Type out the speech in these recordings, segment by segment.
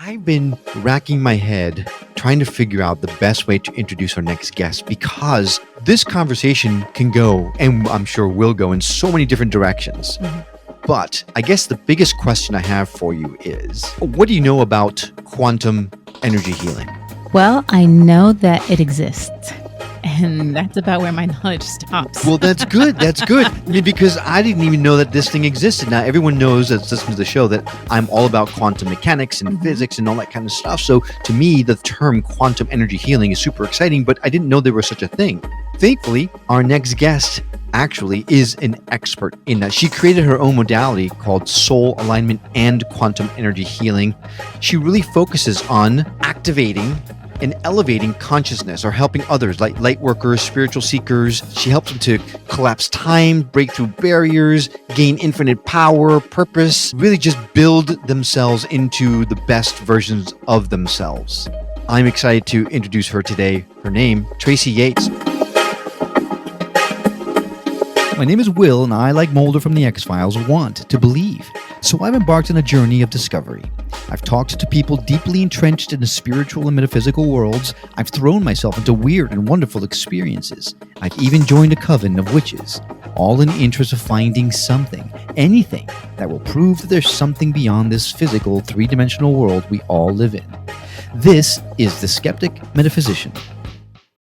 I've been racking my head trying to figure out the best way to introduce our next guest because this conversation can go, and I'm sure will go, in so many different directions. But I guess the biggest question I have for you is, what do you know about quantum energy healing? Well, I know that it exists. And that's about where my knowledge stops. Well, that's good. That's good. I mean, because I didn't even know that this thing existed. Now, everyone knows that's listening to the show that I'm all about quantum mechanics and physics and all that kind of stuff. So to me, the term quantum energy healing is super exciting, but I didn't know there was such a thing. Thankfully, our next guest actually is an expert in that. She created her own modality called soul alignment and quantum energy healing. She really focuses on activating and elevating consciousness or helping others like light workers, spiritual seekers. She helps them to collapse time, break through barriers, gain infinite power, purpose, really just build themselves into the best versions of themselves. I'm excited to introduce her today. Her name, Tracy Yates. My name is Will, and I, like Mulder from the X-Files, want to believe. So I've embarked on a journey of discovery. I've talked to people deeply entrenched in the spiritual and metaphysical worlds. I've thrown myself into weird and wonderful experiences. I've even joined a coven of witches, all in the interest of finding something, anything, that will prove that there's something beyond this physical, three-dimensional world we all live in. This is the Skeptic Metaphysician.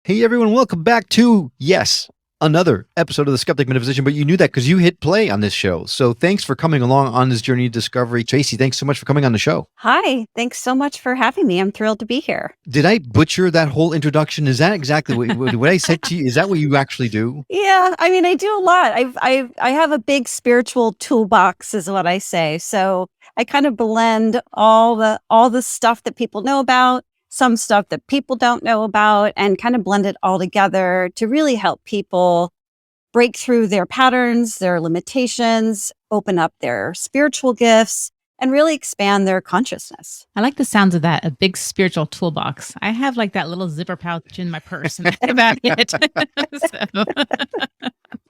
Hey everyone, welcome back to, yes, another episode of the Skeptic Metaphysician, but you knew that because you hit play on this show. So thanks for coming along on this journey of discovery. Tracy, thanks so much for coming on the show. Hi, thanks so much for having me. I'm thrilled to be here. Did I butcher that whole introduction? Is that exactly what I said to you? Is that what you actually do? Yeah, I mean, I do a lot. I have a big spiritual toolbox, is what I say. So I kind of blend all the stuff that people know about, some stuff that people don't know about, and kind of blend it all together to really help people break through their patterns, their limitations, open up their spiritual gifts, and really expand their consciousness. I like the sounds of that, a big spiritual toolbox. I have like that little zipper pouch in my purse, and that's about it.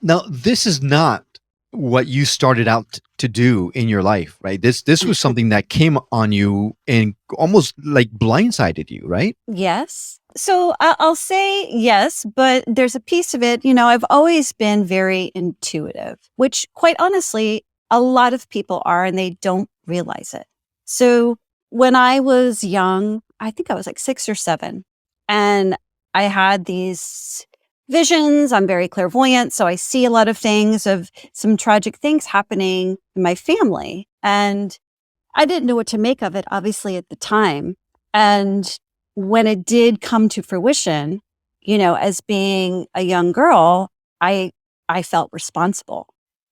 Now, this is not what you started out to do in your life, right? This was something that came on you and almost like blindsided you, right? Yes. So I'll say yes, but there's a piece of it, I've always been very intuitive, which quite honestly, a lot of people are, and they don't realize it. So when I was young, I think I was like 6 or 7, and I had these visions. I'm very clairvoyant, so I see a lot of things of some tragic things happening in my family. And I didn't know what to make of it, obviously, at the time. And when it did come to fruition, as being a young girl, I felt responsible.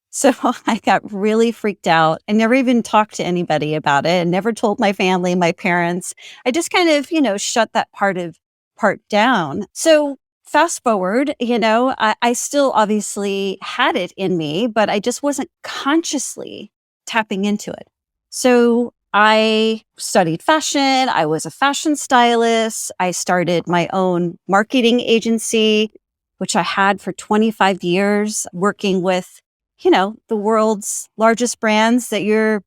So I got really freaked out. I never even talked to anybody about it, and never told my family, my parents. I just kind of, shut that part down. So fast forward, I still obviously had it in me, but I just wasn't consciously tapping into it. So I studied fashion. I was a fashion stylist. I started my own marketing agency, which I had for 25 years, working with, the world's largest brands that you're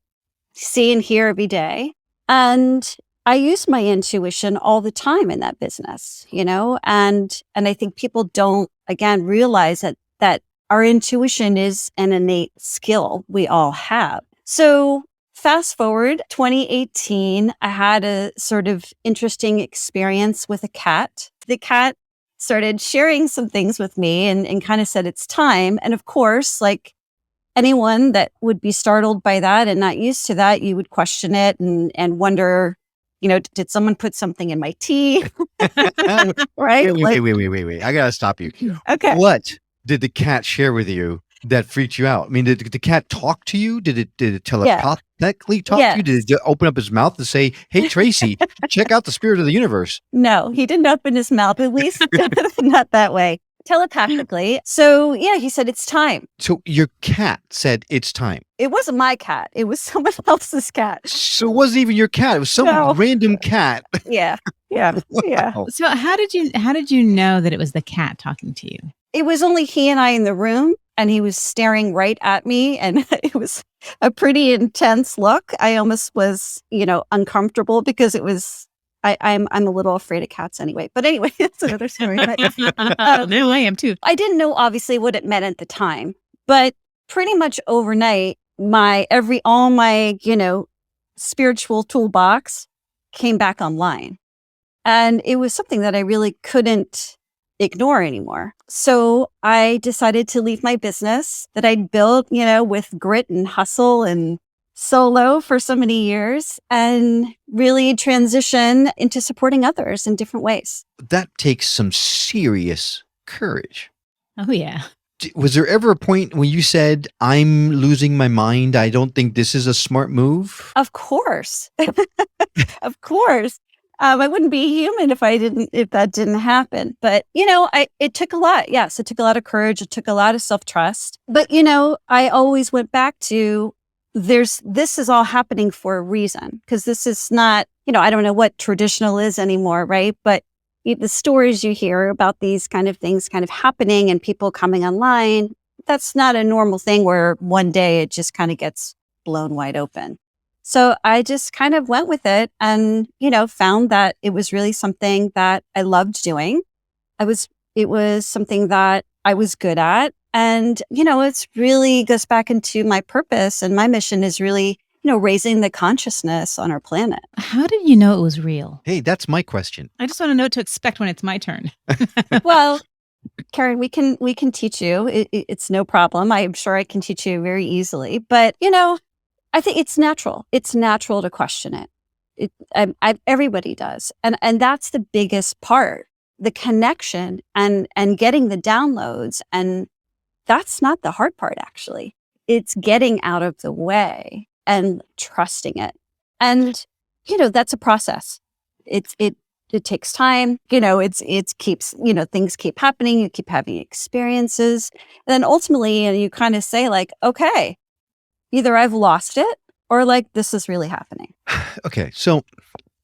seeing here every day. And I use my intuition all the time in that business, and I think people don't, again, realize that our intuition is an innate skill we all have. So fast forward 2018, I had a sort of interesting experience with a cat. The cat started sharing some things with me and kind of said it's time. And of course, like anyone that would be startled by that and not used to that, you would question it and wonder, did someone put something in my tea? Right? Wait. I gotta stop you. Okay. What did the cat share with you that freaked you out? I mean, did the cat talk to you? Did it telepathically talk to you? Did it open up his mouth to say, "Hey, Tracy, check out the spirit of the universe"? No, he didn't open his mouth, at least not that way. Telepathically. So yeah, he said, it's time. So your cat said it's time. It wasn't my cat. It was someone else's cat. So it wasn't even your cat. It was some random cat. Yeah. Wow. So how did you know that it was the cat talking to you? It was only he and I in the room. and he was staring right at me, and it was a pretty intense look. I almost was, uncomfortable because it was. I'm a little afraid of cats anyway. But anyway, it's another story. But, No, I am too. I didn't know obviously what it meant at the time, but pretty much overnight, all my spiritual toolbox came back online, and it was something that I really couldn't ignore anymore. So I decided to leave my business that I'd built, with grit and hustle and solo for so many years, and really transition into supporting others in different ways. That takes some serious courage. Oh, yeah. Was there ever a point when you said, I'm losing my mind, I don't think this is a smart move? Of course. Of course. I wouldn't be human if that didn't happen. But, it took a lot. Yes, it took a lot of courage. It took a lot of self-trust. But, I always went back to this is all happening for a reason, because this is not, I don't know what traditional is anymore, right? But the stories you hear about these kind of things kind of happening and people coming online, that's not a normal thing where one day it just kind of gets blown wide open. So I just kind of went with it and, found that it was really something that I loved doing. It was something that I was good at. And, it's really goes back into my purpose, and my mission is really, raising the consciousness on our planet. How did you know it was real? Hey, that's my question. I just want to know what to expect when it's my turn. Well, Karen, we can teach you. It's no problem. I'm sure I can teach you very easily. But, I think it's natural. It's natural to question it. Everybody does. And that's the biggest part, the connection and getting the downloads. And that's not the hard part, actually. It's getting out of the way and trusting it. And, that's a process. It takes time. It keeps, things keep happening. You keep having experiences. And then ultimately, you kind of say like, okay, either I've lost it or like, this is really happening. Okay. So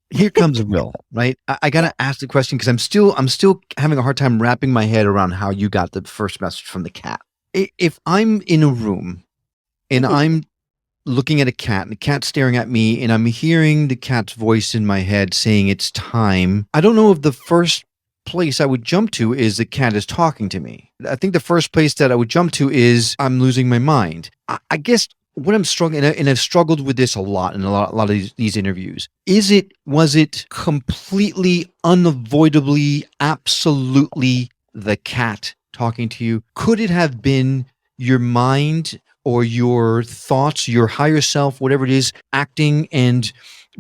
here comes Will, right? I got to ask the question because I'm still having a hard time wrapping my head around how you got the first message from the cat. If I'm in a room and I'm looking at a cat and the cat's staring at me and I'm hearing the cat's voice in my head saying it's time, I don't know if the first place I would jump to is the cat is talking to me. I think the first place that I would jump to is I'm losing my mind. I guess what I'm struggling, and I've struggled with this a lot in a lot of these interviews, was it completely, unavoidably, absolutely the cat talking to you? Could it have been your mind or your thoughts, your higher self, whatever it is, acting and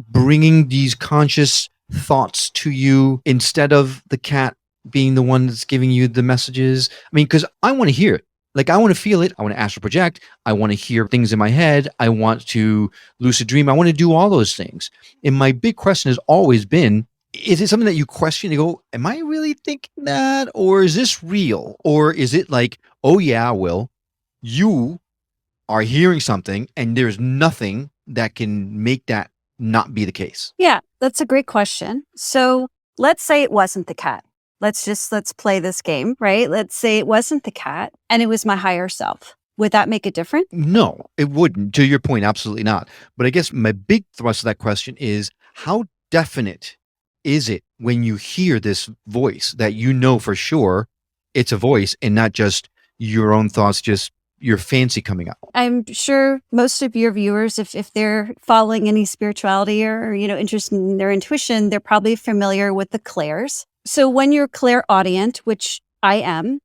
bringing these conscious thoughts to you instead of the cat being the one that's giving you the messages? I mean, because I want to hear it. Like, I want to feel it. I want to astral project. I want to hear things in my head. I want to lucid dream. I want to do all those things. And my big question has always been, is it something that you question? You go, am I really thinking that? Or is this real? Or is it like, oh yeah, Will, you are hearing something and there's nothing that can make that not be the case? Yeah, that's a great question. So let's say it wasn't the cat. Let's play this game, right? Let's say it wasn't the cat and it was my higher self. Would that make a difference? No, it wouldn't. To your point, absolutely not. But I guess my big thrust of that question is, how definite is it when you hear this voice that you know for sure it's a voice and not just your own thoughts, just your fancy coming out? I'm sure most of your viewers, if they're following any spirituality or interested in their intuition, they're probably familiar with the clairs. So when you're clairaudient, which I am,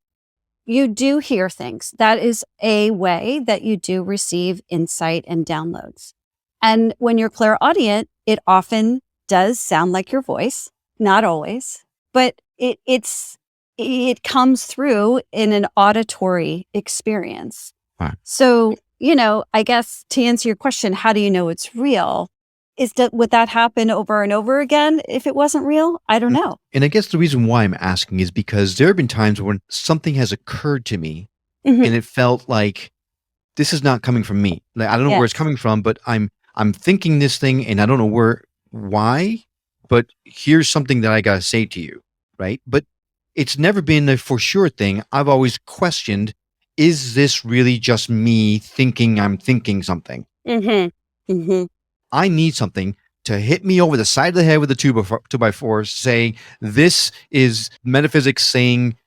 you do hear things. That is a way that you do receive insight and downloads. And when you're clairaudient, it often does sound like your voice, not always, but it comes through in an auditory experience. Right. So, I guess to answer your question, how do you know it's real? Would that happen over and over again if it wasn't real? I don't know. And I guess the reason why I'm asking is because there have been times when something has occurred to me and it felt like this is not coming from me. Like, I don't know where it's coming from, but I'm thinking this thing and I don't know why, but here's something that I got to say to you, right? But it's never been a for sure thing. I've always questioned, is this really just me thinking I'm thinking something? I need something to hit me over the side of the head with a 2x4 saying, this is metaphysics saying,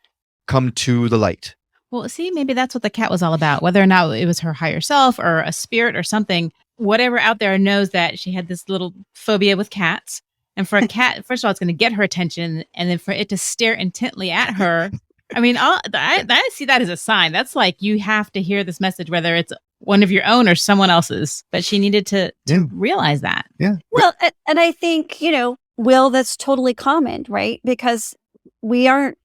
come to the light. Well, see, maybe that's what the cat was all about, whether or not it was her higher self or a spirit or something. Whatever out there knows that she had this little phobia with cats. And for a cat, first of all, it's going to get her attention. And then for it to stare intently at her. I mean, I see that as a sign. That's like, you have to hear this message, whether it's one of your own or someone else's. But she needed to realize that. Yeah. Well, and I think, Will, that's totally common, right? Because we aren't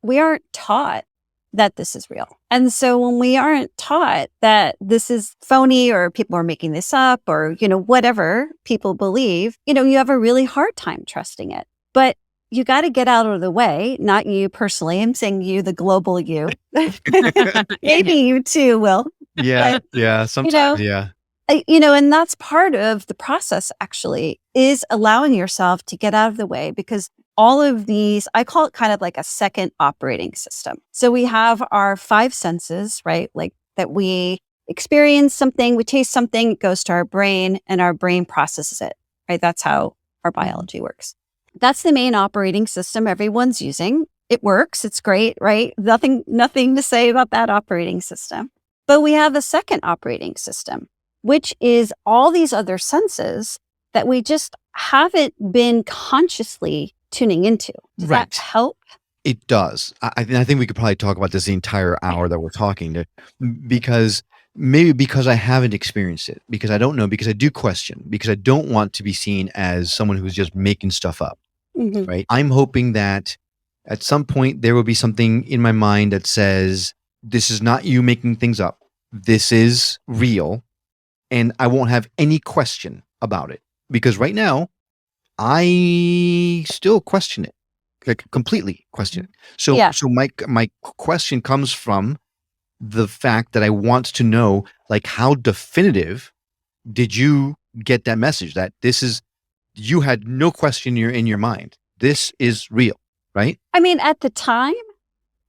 taught that this is real. And so when we aren't taught that this is phony or people are making this up or, whatever people believe, you have a really hard time trusting it. But you got to get out of the way, not you personally. I'm saying you, the global you. Maybe you too, Will. Yeah. But, yeah. Sometimes. Yeah. And that's part of the process actually is allowing yourself to get out of the way because all of these, I call it kind of like a second operating system. So we have our 5 senses, right? Like that we experience something, we taste something, it goes to our brain and our brain processes it, right? That's how our biology works. That's the main operating system everyone's using. It works. It's great, right? Nothing to say about that operating system. But we have a second operating system, which is all these other senses that we just haven't been consciously tuning into. Does that help? It does. I think we could probably talk about this the entire hour that we're talking because I haven't experienced it, because I don't know, because I do question, because I don't want to be seen as someone who's just making stuff up, right? I'm hoping that at some point there will be something in my mind that says, this is not you making things up. This is real. And I won't have any question about it, because right now I still question it, like completely question it. So my question comes from the fact that I want to know, like, how definitive did you get that message that this is, you had no question in your mind. This is real, right? I mean, at the time,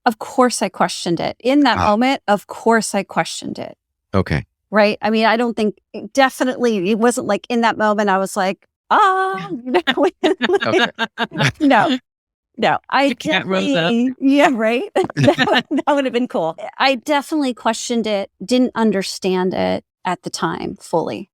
of course I questioned it. In that moment, of course I questioned it. Okay. Right? I mean, I don't think, definitely, it wasn't like in that moment I was like, No, I definitely, yeah, right. That would have been cool. I definitely questioned it, didn't understand it at the time fully,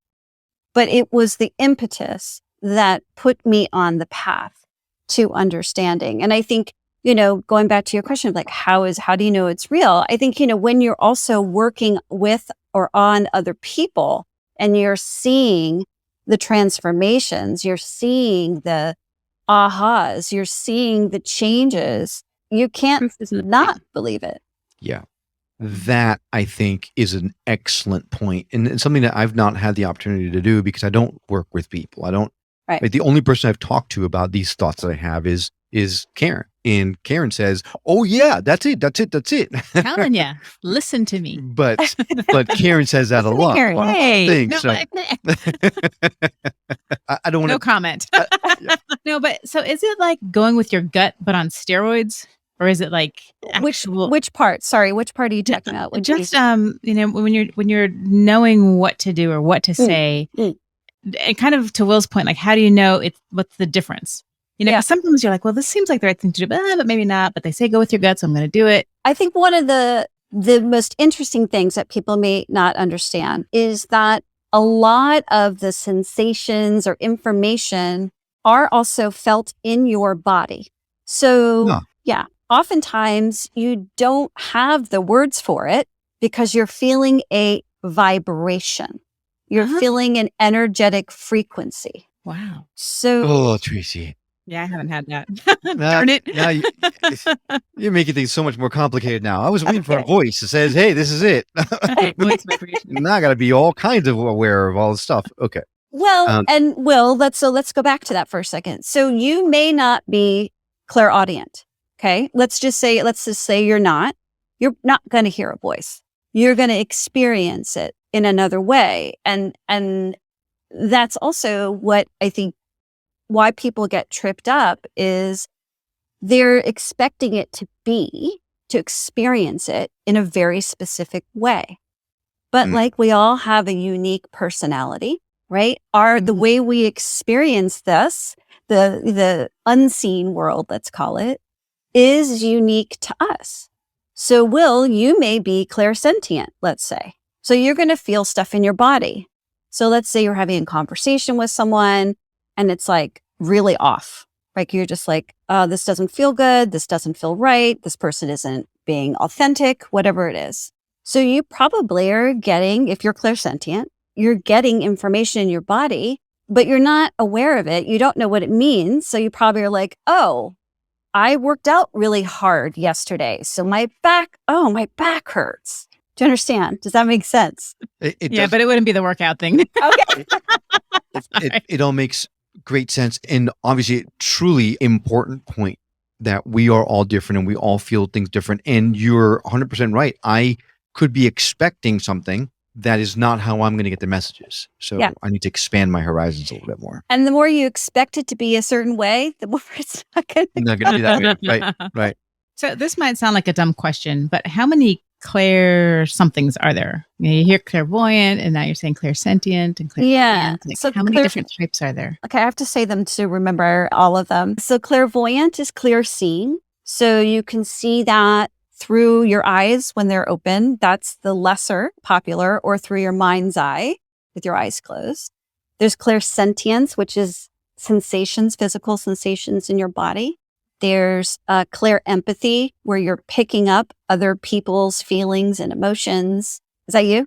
but it was the impetus that put me on the path to understanding. And I think, going back to your question of like, how do you know it's real? I think, when you're also working with or on other people and you're seeing the transformations, you're seeing the ahas, you're seeing the changes, you can't not believe it. Yeah. That, I think, is an excellent point, and it's something that I've not had the opportunity to do because I don't work with people. I don't. Right. Like, the only person I've talked to about these thoughts that I have is Karen, and Karen says, "Oh yeah, that's it. Telling you, listen to me." But Karen says that a lot. Karen. Hey, Thanks. I don't want no comment. No, but so is it like going with your gut, but on steroids? Or is it like which part? Sorry, which part are you talking about? Just when you're knowing what to do or what to say, and kind of to Will's point, like how do you know what's the difference? 'Cause sometimes you're like, well, this seems like the right thing to do, but maybe not. But they say go with your gut, so I'm going to do it. I think one of the most interesting things that people may not understand is that a lot of the sensations or information are also felt in your body. So oftentimes you don't have the words for it because you're feeling a vibration. You're feeling an energetic frequency. Wow. So, Tracy. Yeah, I haven't had that. Darn it. Now you're making things so much more complicated now. I was waiting for a voice that says, hey, this is it. Now I got to be all kinds of aware of all this stuff. Okay. Well, and Will, let's go back to that for a second. So you may not be clairaudient. Okay. Let's just say you're not going to hear a voice. You're going to experience it in another way. And that's also what I think why people get tripped up is they're expecting it to be to experience it in a very specific way. But like we all have a unique personality, right? The way we experience this, the unseen world, let's call it, is unique to us. So Will, you may be clairsentient, let's say. So you're going to feel stuff in your body. So let's say you're having a conversation with someone and it's like really off. Like you're just like, this doesn't feel good. This doesn't feel right. This person isn't being authentic, whatever it is. So you probably are getting, if you're clairsentient, you're getting information in your body, but you're not aware of it. You don't know what it means. So you probably are like, oh, I worked out really hard yesterday. So my back hurts. Do you understand? Does that make sense? It Yeah, does. but it wouldn't be the workout thing. Okay. It all makes great sense. And obviously, a truly important point that we are all different and we all feel things different. And you're 100% right. I could be expecting something that is not how I'm going to get the messages. So Yeah. I need to expand my horizons a little bit more. And the more you expect it to be a certain way, the more it's not going to I'm not going to be that way. Right. Right. So this might sound like a dumb question, but how many clair somethings are there? You hear clairvoyant, and now you're saying clairsentient and clairvoyant. Yeah. Like, So how many different types are there? Okay, I have to say them to remember all of them. So clairvoyant is clear seeing. So you can see that through your eyes when they're open. That's the lesser popular, or through your mind's eye with your eyes closed. There's clairsentience, which is sensations, physical sensations in your body. There's clear empathy, where you're picking up other people's feelings and emotions. Is that you?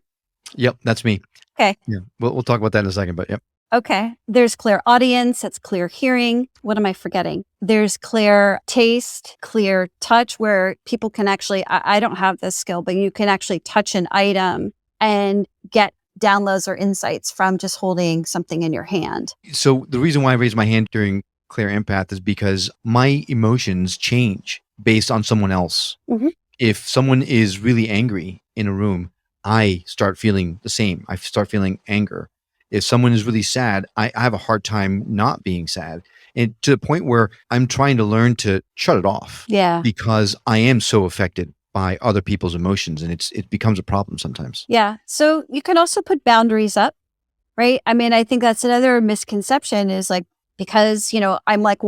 Yep. That's me. Okay. Yeah. We'll talk about that in a second, but yep. Okay. There's clear audience. That's clear hearing. What am I forgetting? There's clear taste, clear touch, where people can actually, I don't have this skill, but you can actually touch an item and get downloads or insights from just holding something in your hand. So the reason why I raised my hand during Clear Empath is because my emotions change based on someone else. Mhm. If someone is really angry in a room, I start feeling the same. I start feeling anger. If someone is really sad, I have a hard time not being sad. And to the point where I'm trying to learn to shut it off Yeah. because I am so affected by other people's emotions, and it becomes a problem sometimes. Yeah. So you can also put boundaries up, right? I mean, I think that's another misconception is like, because, I'm like,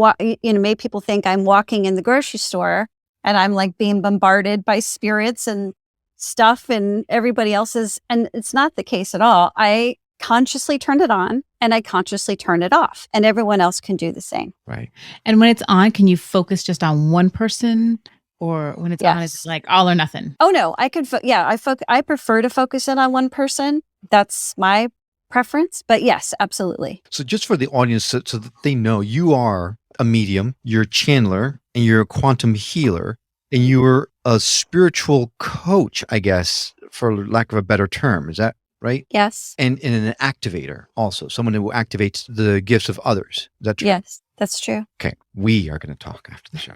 maybe people think I'm walking in the grocery store and I'm like being bombarded by spirits and stuff and everybody else's. And it's not the case at all. I consciously turn it on and I consciously turn it off, and everyone else can do the same. Right. And when it's on, can you focus just on one person? Or when it's on, Yes. it's like all or nothing? Oh no, I could, I prefer to focus in on one person. That's my preference, but yes, absolutely. So just for the audience, so that they know, you are a medium, you're a channeler, and you're a quantum healer, and you're a spiritual coach, I guess, for lack of a better term. Is that right? Yes. And an activator also, someone who activates the gifts of others. Is that true? Yes, that's true. Okay. We are going to talk after the show.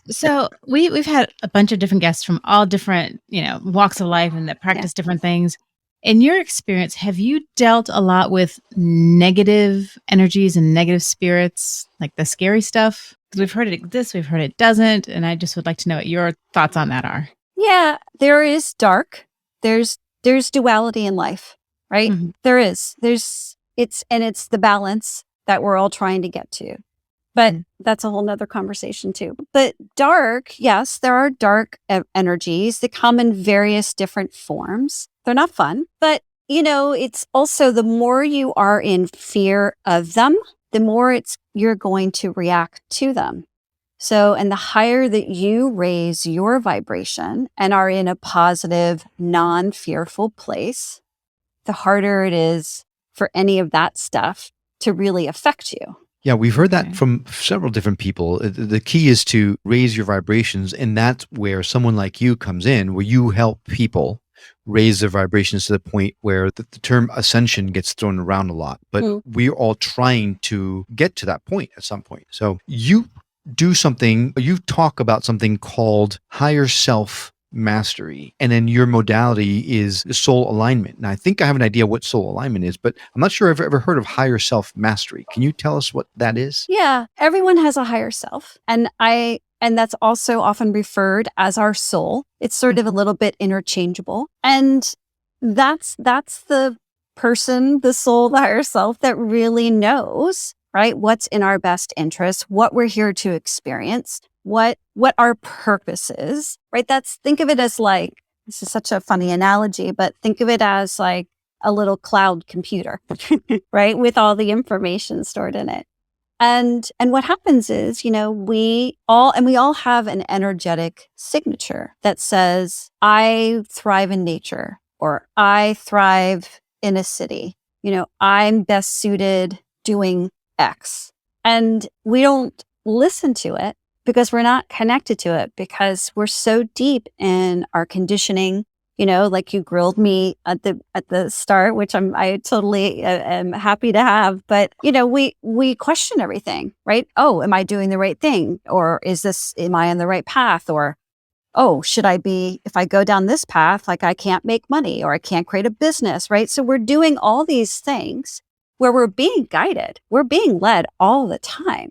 So we've had a bunch of different guests from all different, walks of life and that practice different things. In your experience, have you dealt a lot with negative energies and negative spirits, like the scary stuff? Because we've heard it exists, we've heard it doesn't, and I just would like to know what your thoughts on that are. Yeah, there is dark. There's duality in life, right? Mm-hmm. There is. It's the balance that we're all trying to get to. But that's a whole nother conversation too. But dark, yes, there are dark energies that come in various different forms. They're not fun, but it's also the more you are in fear of them, the more you're going to react to them. So, and the higher that you raise your vibration and are in a positive, non-fearful place, the harder it is for any of that stuff to really affect you. Yeah, we've heard that from several different people. The key is to raise your vibrations, and that's where someone like you comes in, where you help people raise their vibrations to the point where the term ascension gets thrown around a lot. But we're all trying to get to that point at some point. So you do something, you talk about something called higher self mastery, and then your modality is soul alignment. Now, I think I have an idea what soul alignment is, but I'm not sure I've ever heard of higher self mastery. Can you tell us what that is? Yeah, everyone has a higher self. And And that's also often referred as our soul. It's sort of a little bit interchangeable. And that's the person, the soul, the higher self that really knows, right? What's in our best interest, what we're here to experience, what our purpose is, right? Think of it as like, this is such a funny analogy, but think of it as like a little cloud computer, right? With all the information stored in it. And what happens is, we all have an energetic signature that says, I thrive in nature, or I thrive in a city. I'm best suited doing X. And we don't listen to it because we're not connected to it, because we're so deep in our conditioning. Like you grilled me at the start, which I totally am happy to have. But, we question everything, right? Oh, am I doing the right thing? Or am I on the right path? Or, oh, if I go down this path, like I can't make money or I can't create a business, right? So we're doing all these things where we're being guided. We're being led all the time.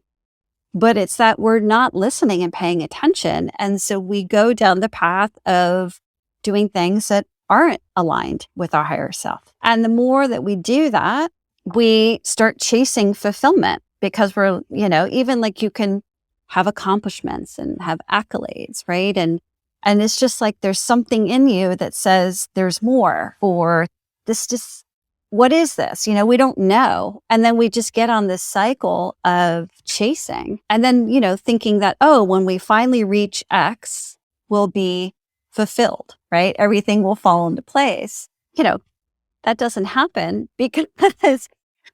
But it's that we're not listening and paying attention. And so we go down the path of doing things that aren't aligned with our higher self. And the more that we do that, we start chasing fulfillment, because we're, even like you can have accomplishments and have accolades, right? And it's just like there's something in you that says there's more, or this just, what is this? We don't know. And then we just get on this cycle of chasing. And then, thinking that, oh, when we finally reach X, we'll be fulfilled, right? Everything will fall into place. That doesn't happen, because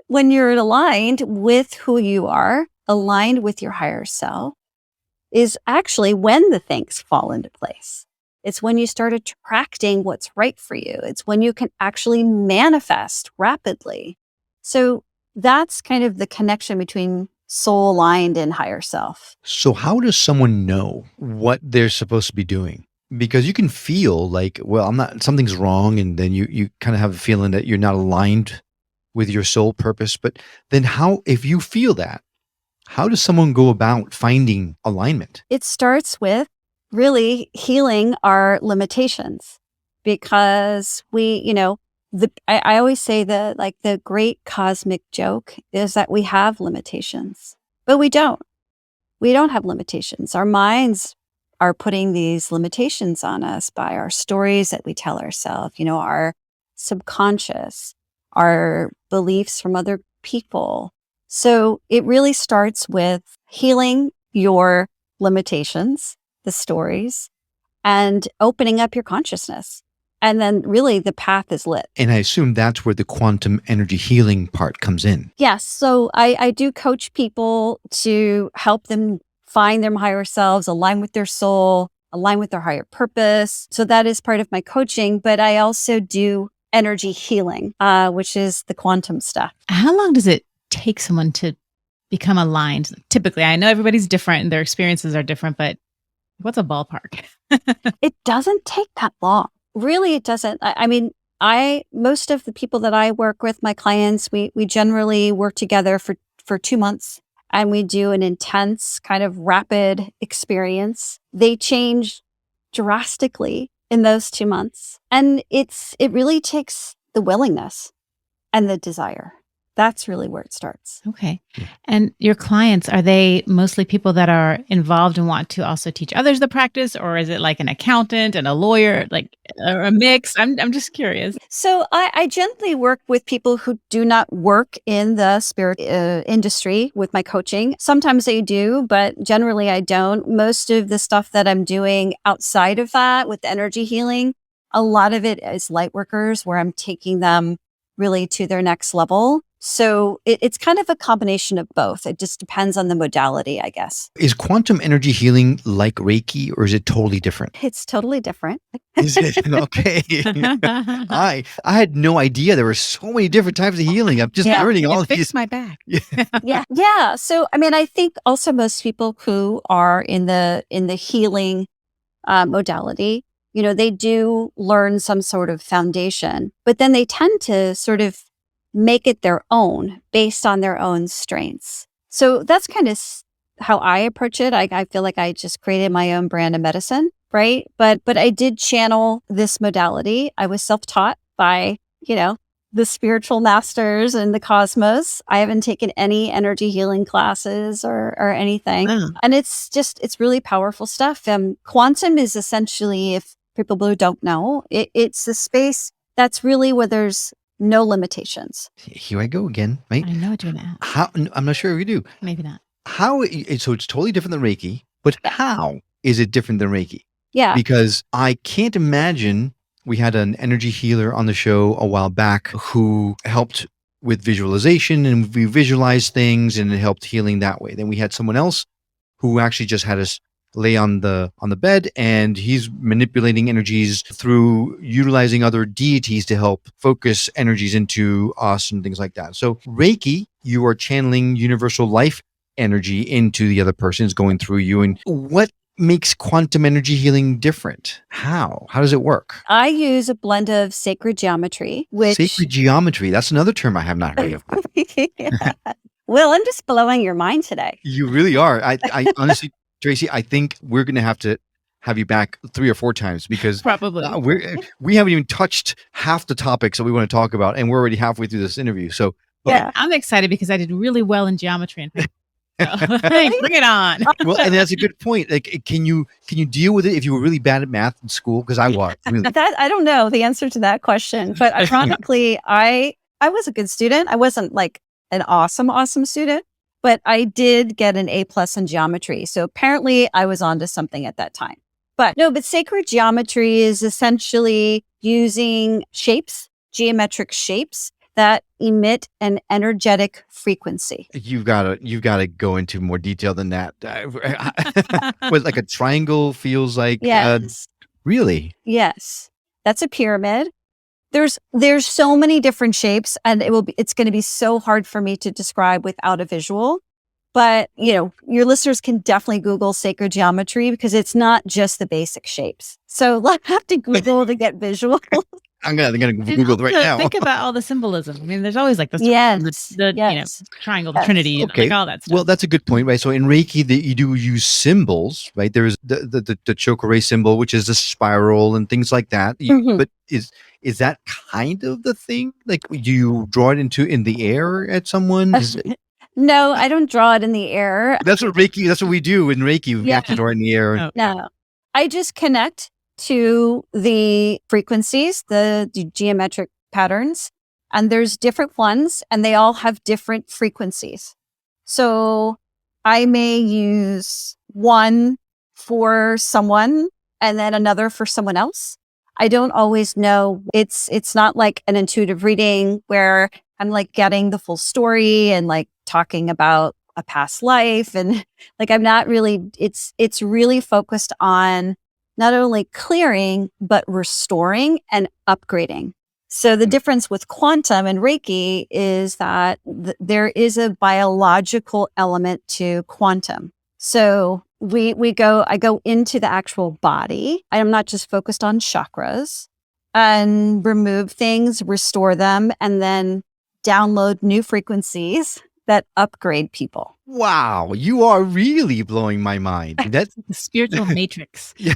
when you're aligned with who you are, aligned with your higher self, is actually when the things fall into place. It's when you start attracting what's right for you. It's when you can actually manifest rapidly. So that's kind of the connection between soul aligned and higher self. So how does someone know what they're supposed to be doing? Because you can feel like, well, something's wrong. And then you kind of have a feeling that you're not aligned with your soul purpose. But then if you feel that, how does someone go about finding alignment? It starts with really healing our limitations, because I always say that, like, the great cosmic joke is that we have limitations, but we don't have limitations. Our minds are putting these limitations on us by our stories that we tell ourselves, our subconscious, our beliefs from other people. So it really starts with healing your limitations, the stories, and opening up your consciousness. And then really the path is lit. And I assume that's where the quantum energy healing part comes in. Yes. So I do coach people to help them find their higher selves, align with their soul, align with their higher purpose. So that is part of my coaching. But I also do energy healing, which is the quantum stuff. How long does it take someone to become aligned? Typically, I know everybody's different and their experiences are different, but what's a ballpark? It doesn't take that long. Really, it doesn't. I mean, most of the people that I work with, my clients, we generally work together for 2 months, and we do an intense kind of rapid experience. They change drastically in those 2 months. And it really takes the willingness and the desire. That's really where it starts. Okay. And your clients, are they mostly people that are involved and want to also teach others the practice, or is it like an accountant and a lawyer, or a mix? I'm just curious. So I generally work with people who do not work in the spirit industry with my coaching. Sometimes they do, but generally I don't. Most of the stuff that I'm doing outside of that with energy healing, a lot of it is light workers, where I'm taking them really to their next level. So it's kind of a combination of both. It just depends on the modality, I guess. Is quantum energy healing like Reiki, or is it totally different? It's totally different. Is it? Okay. I had no idea there were so many different types of healing. I'm just learning all Fix these. my back. Yeah. So, I mean, I think also most people who are in the healing modality, they do learn some sort of foundation, but then they tend to sort of make it their own based on their own strengths. So that's kind of how I approach it. I feel like I just created my own brand of medicine, right? But I did channel this modality. I was self-taught by, the spiritual masters and the cosmos. I haven't taken any energy healing classes or anything. Wow. And it's really powerful stuff. Quantum is essentially, if people who don't know, it's the space that's really where there's no limitations. Here I go again, right? I know what you're gonna ask. How? I'm not sure if you do. Maybe not. How? So it's totally different than Reiki, but how is it different than Reiki? Yeah. Because I can't imagine. We had an energy healer on the show a while back who helped with visualization, and we visualized things and it helped healing that way. Then we had someone else who actually just had us lay on the bed, and he's manipulating energies through utilizing other deities to help focus energies into us and things like that. So Reiki, you are channeling universal life energy into the other person, is going through you. And what makes quantum energy healing different? How does it work? I use a blend of sacred geometry, which Sacred geometry, that's another term I have not heard of. Yeah. Will, I'm just blowing your mind today. You really are. I honestly, Tracy, I think we're going to have you back 3 or 4 times, because Probably. we haven't even touched half the topics that we want to talk about, and we're already halfway through this interview. So Yeah. I'm excited because I did really well in geometry. Hey, bring it on. well, and that's a good point. Like, can you deal with it if you were really bad at math in school? Because I was really. That I don't know the answer to that question, but ironically, I was a good student. I wasn't like an awesome student, but I did get an A+ in geometry. So apparently I was onto something at that time. But sacred geometry is essentially using shapes, geometric shapes that emit an energetic frequency. You've got to go into more detail than that. What, like a triangle feels like? Yes. Really? Yes. That's a pyramid. There's so many different shapes, and it's going to be so hard for me to describe without a visual. But, your listeners can definitely Google sacred geometry, because it's not just the basic shapes. So I'll have to Google to get visual. I'm gonna Google it right now. Think about all the symbolism. I mean, there's always like this, Yes. the triangle, the Trinity, and like all that stuff. Well, that's a good point, right? So in Reiki, you do use symbols, right? There is the chokore symbol, which is a spiral and things like that. Mhm. But is that kind of the thing? Like, do you draw it in the air at someone? No, I don't draw it in the air. That's what we do in Reiki. We have to draw it in the air. Oh. No, I just connect to the frequencies, the geometric patterns, and there's different ones, and they all have different frequencies. So I may use one for someone and then another for someone else. I don't always know. It's not like an intuitive reading where I'm like getting the full story and like talking about a past life, and like I'm not really. It's really focused on not only clearing, but restoring and upgrading. So the difference with quantum and Reiki is that there is a biological element to quantum. So I go into the actual body. I am not just focused on chakras, and remove things, restore them, and then download new frequencies that upgrade people. Wow, you are really blowing my mind. That's the spiritual matrix. yeah.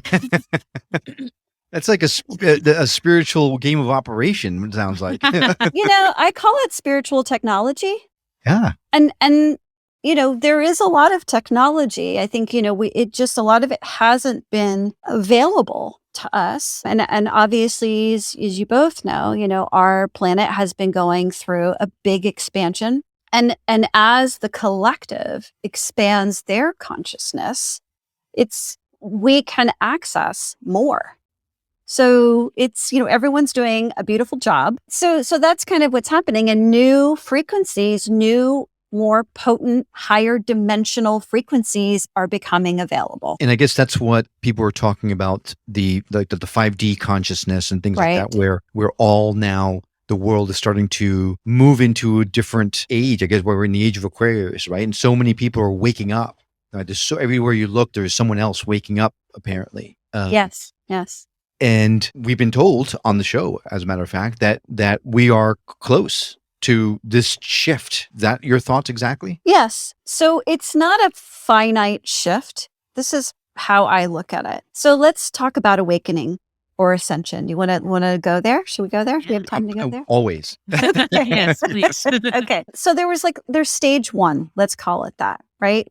That's like a spiritual game of operation. It sounds like. I call it spiritual technology. Yeah. And there is a lot of technology. I think, a lot of it hasn't been available to us. And obviously, as you both know, our planet has been going through a big expansion. And as the collective expands their consciousness, we can access more. So it's, everyone's doing a beautiful job. So that's kind of what's happening. And new frequencies, new, more potent, higher dimensional frequencies are becoming available. And I guess that's what people are talking about, the 5D consciousness and things like that, where we're all now, the world is starting to move into a different age. I guess where we're in the age of Aquarius, right? And so many people are waking up. There's so everywhere you look, there's someone else waking up, apparently. Yes. And we've been told on the show, as a matter of fact, that we are close to this shift. Is that your thoughts exactly? Yes. So it's not a finite shift. This is how I look at it. So let's talk about awakening or ascension. You want to go there? Should we go there? Do we have time to go there? Always. Yes, please. Okay. So there's stage one, let's call it that, right?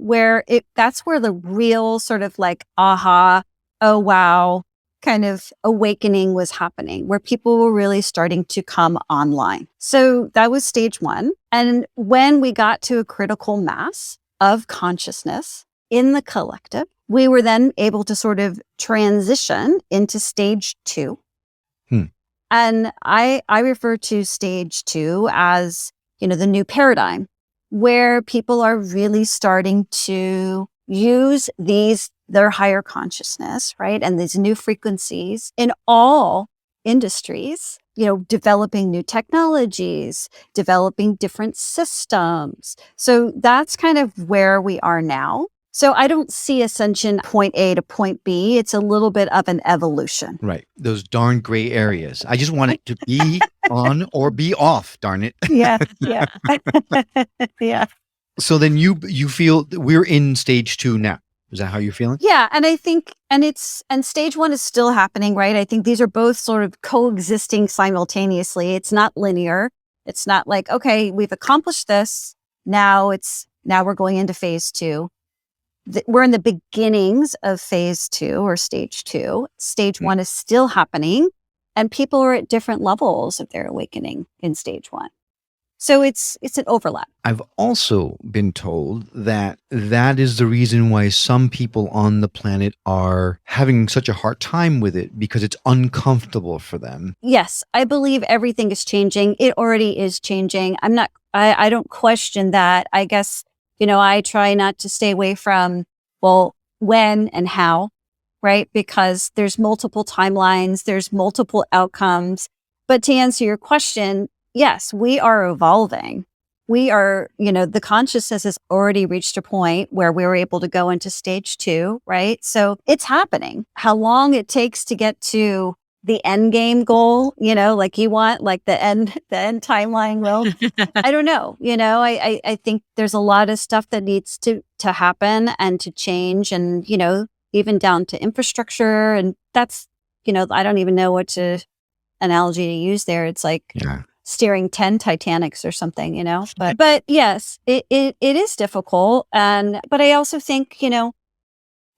That's where the real sort of like, aha, oh, wow, kind of awakening was happening, where people were really starting to come online. So that was stage one. And when we got to a critical mass of consciousness in the collective, we were then able to sort of transition into stage two. And I refer to stage two as, the new paradigm, where people are really starting to use their higher consciousness, right? And these new frequencies in all industries, developing new technologies, developing different systems. So that's kind of where we are now. So I don't see ascension point A to point B. It's a little bit of an evolution. Right. Those darn gray areas. I just want it to be on or be off, darn it. Yeah. Yeah. Yeah. So then you feel that we're in stage two now. Is that how you're feeling? Yeah. And I think, and stage one is still happening, right? I think these are both sort of coexisting simultaneously. It's not linear. It's not like, okay, we've accomplished this. Now we're going into phase two. We're in the beginnings of phase two or stage two. Stage one is still happening, and people are at different levels of their awakening in stage one. So it's an overlap. I've also been told that is the reason why some people on the planet are having such a hard time with it, because it's uncomfortable for them. Yes, I believe everything is changing. It already is changing. I don't question that. I guess, I try not to stay away from, well, when and how, right? Because there's multiple timelines, there's multiple outcomes. But to answer your question, yes, we are evolving. We are, the consciousness has already reached a point where we were able to go into stage two, right? So it's happening. How long it takes to get to the end game goal, like you want, like the end timeline will, I don't know. I think there's a lot of stuff that needs to happen and to change, and, even down to infrastructure. And that's, I don't even know what analogy to use there. It's like steering 10 Titanics or something, but yes, it is difficult. But I also think,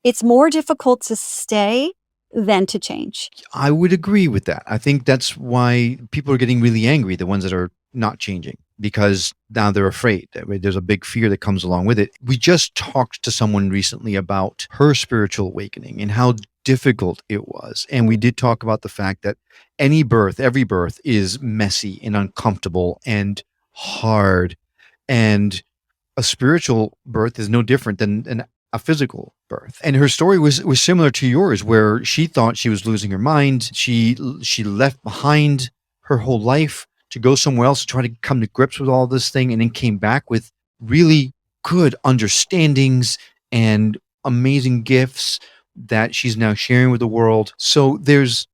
it's more difficult to stay than to change. I would agree with that. I think that's why people are getting really angry, the ones that are not changing, because now they're afraid. There's a big fear that comes along with it. We just talked to someone recently about her spiritual awakening and how difficult it was. And we did talk about the fact that every birth is messy and uncomfortable and hard. And a spiritual birth is no different than a physical birth. And her story was similar to yours, where she thought she was losing her mind. She left behind her whole life to go somewhere else to try to come to grips with all this thing, and then came back with really good understandings and amazing gifts that she's now sharing with the world. So there's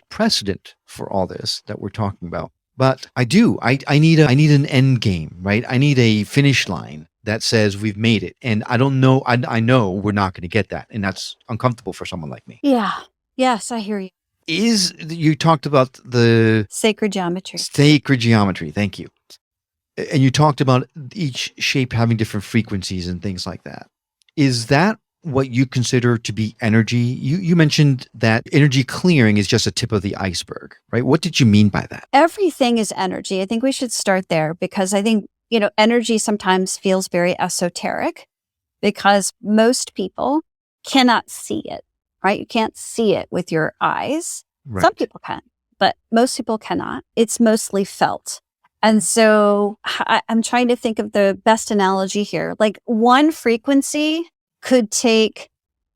precedent for all this that we're talking about. But I need an end game, right? I need a finish line that says we've made it. And I don't know, I know we're not going to get that. And that's uncomfortable for someone like me. Yeah. Yes, I hear you. You talked about the sacred geometry. Thank you. And you talked about each shape having different frequencies and things like that. Is that what you consider to be energy? You mentioned that energy clearing is just a tip of the iceberg, right? What did you mean by that? Everything is energy. I think we should start there, because I think, energy sometimes feels very esoteric, because most people cannot see it, right? You can't see it with your eyes. Right. Some people can, but most people cannot. It's mostly felt. And so I'm trying to think of the best analogy here. Like, one frequency could take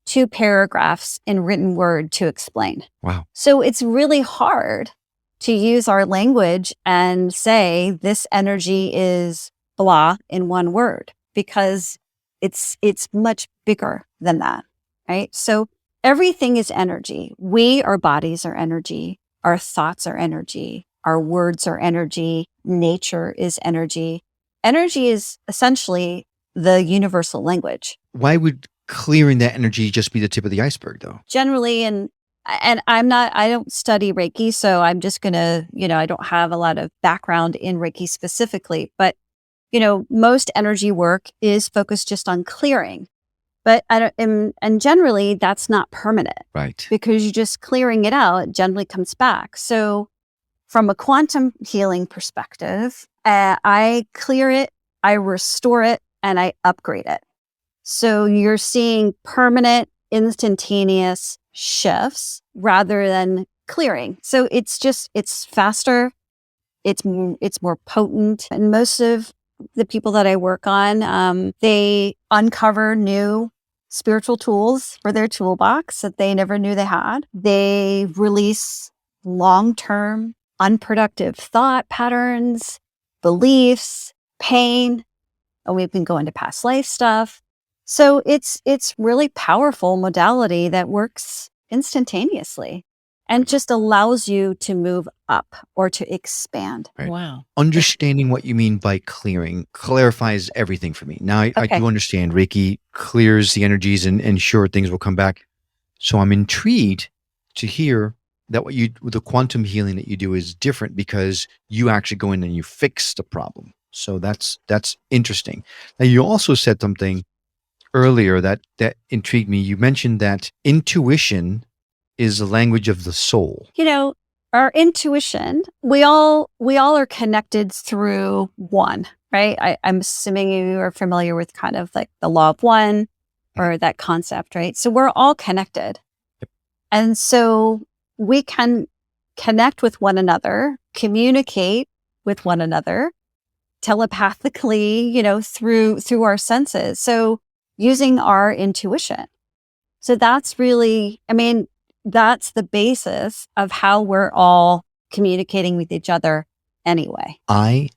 2 paragraphs in written word to explain. Wow. So it's really hard to use our language and say this energy is blah in one word, because it's much bigger than that, right? So everything is energy. Our bodies are energy. Our thoughts are energy. Our words are energy. Nature is energy. Energy is essentially the universal language. Why would clearing that energy just be the tip of the iceberg, though? Generally, and I don't study Reiki, so I'm just gonna, I don't have a lot of background in Reiki specifically, but most energy work is focused just on clearing. But and generally that's not permanent, Right. because you're just clearing it out, it generally comes back. So from a quantum healing perspective, I clear it, I restore it, and I upgrade it. So you're seeing permanent, instantaneous shifts rather than clearing. So it's faster, it's more potent. And most of the people that I work on, they uncover new spiritual tools for their toolbox that they never knew they had. They release long-term, unproductive thought patterns, beliefs, pain, and we've been going to past life stuff. So it's really powerful modality that works instantaneously and just allows you to move up or to expand. Right. Wow. Understanding what you mean by clearing clarifies everything for me. Now, I Okay. do understand Reiki clears the energies and sure, things will come back. So I'm intrigued to hear that the quantum healing that you do is different because you actually go in and you fix the problem. So that's interesting. Now, you also said something earlier that intrigued me. You mentioned that intuition is the language of the soul. Our intuition, we all are connected through one, right? I'm assuming you are familiar with kind of like the law of one or that concept, right? So we're all connected. Yep. And so we can connect with one another, communicate with one another telepathically, through our senses. So using our intuition. So that's really, that's the basis of how we're all communicating with each other anyway. I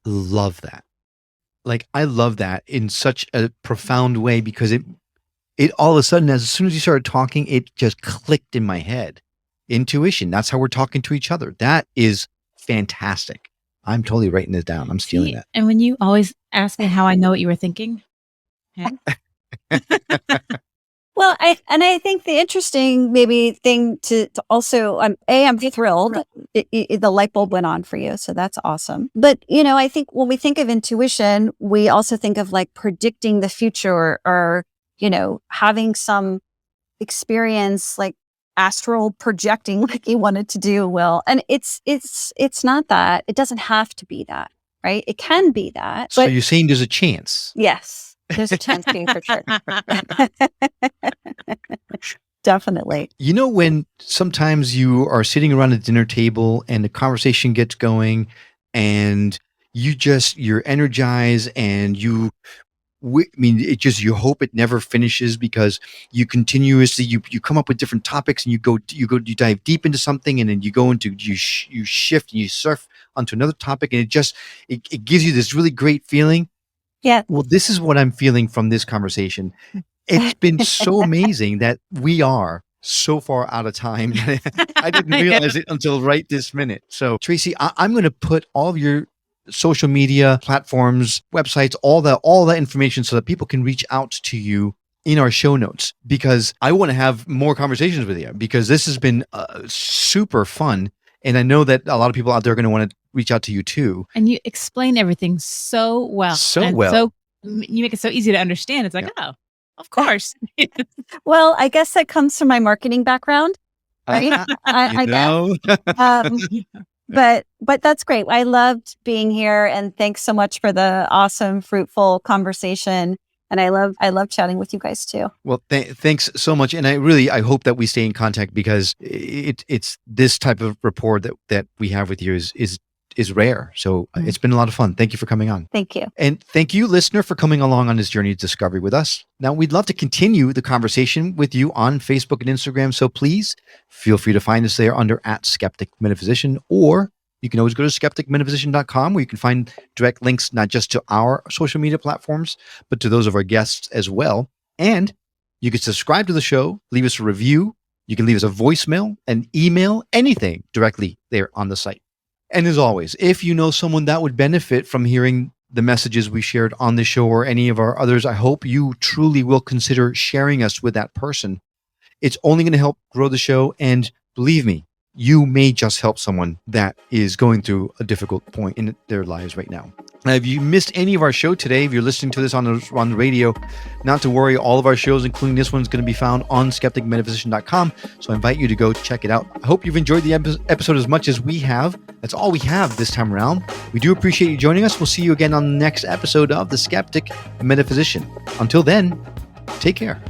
love that. I love that in such a profound way because it all of a sudden, as soon as you started talking, it just clicked in my head. Intuition. That's how we're talking to each other. That is fantastic. I'm totally writing this down. I'm stealing that. And when you always ask me how I know what you were thinking. Yeah. Well, I think the interesting maybe thing to also, I'm thrilled the light bulb went on for you. So that's awesome. But, I think when we think of intuition, we also think of like predicting the future or having some experience like astral projecting like you wanted to do, Will. And it's not that. It doesn't have to be that, right? It can be that. So But you're saying there's a chance. yes, there's a chance to for sure. Definitely. When sometimes you are sitting around a dinner table and the conversation gets going and you're energized and you hope it never finishes because you continuously, you come up with different topics and you dive deep into something and then you go into, you shift and you surf onto another topic and it gives you this really great feeling. Yeah. Well, this is what I'm feeling from this conversation. It's been so amazing that we are so far out of time. I didn't realize it until right this minute. So Tracy, I'm going to put all of your social media platforms, websites, all that information so that people can reach out to you in our show notes because I want to have more conversations with you because this has been super fun. And I know that a lot of people out there are going to want to reach out to you too. And you explain everything so well. So well. You make it so easy to understand. It's like, oh, of course. Well, I guess that comes from my marketing background, right? I guess. But that's great. I loved being here and thanks so much for the awesome, fruitful conversation. And I love chatting with you guys too. Well, thanks so much. And I hope that we stay in contact because it's this type of rapport that we have with you is rare. So it's been a lot of fun. Thank you for coming on. Thank you. And thank you, listener, for coming along on this journey of discovery with us. Now, we'd love to continue the conversation with you on Facebook and Instagram. So please feel free to find us there under @Skeptic Metaphysician, or you can always go to skepticmetaphysician.com where you can find direct links, not just to our social media platforms, but to those of our guests as well. And you can subscribe to the show, leave us a review. You can leave us a voicemail, an email, anything directly there on the site. And as always, if you know someone that would benefit from hearing the messages we shared on this show or any of our others, I hope you truly will consider sharing us with that person. It's only going to help grow the show. And believe me, you may just help someone that is going through a difficult point in their lives right now. Now, if you missed any of our show today, if you're listening to this on the radio, not to worry, all of our shows, including this one, is going to be found on skepticmetaphysician.com. So I invite you to go check it out. I hope you've enjoyed the episode as much as we have. That's all we have this time around. We do appreciate you joining us. We'll see you again on the next episode of The Skeptic Metaphysician. Until then, take care.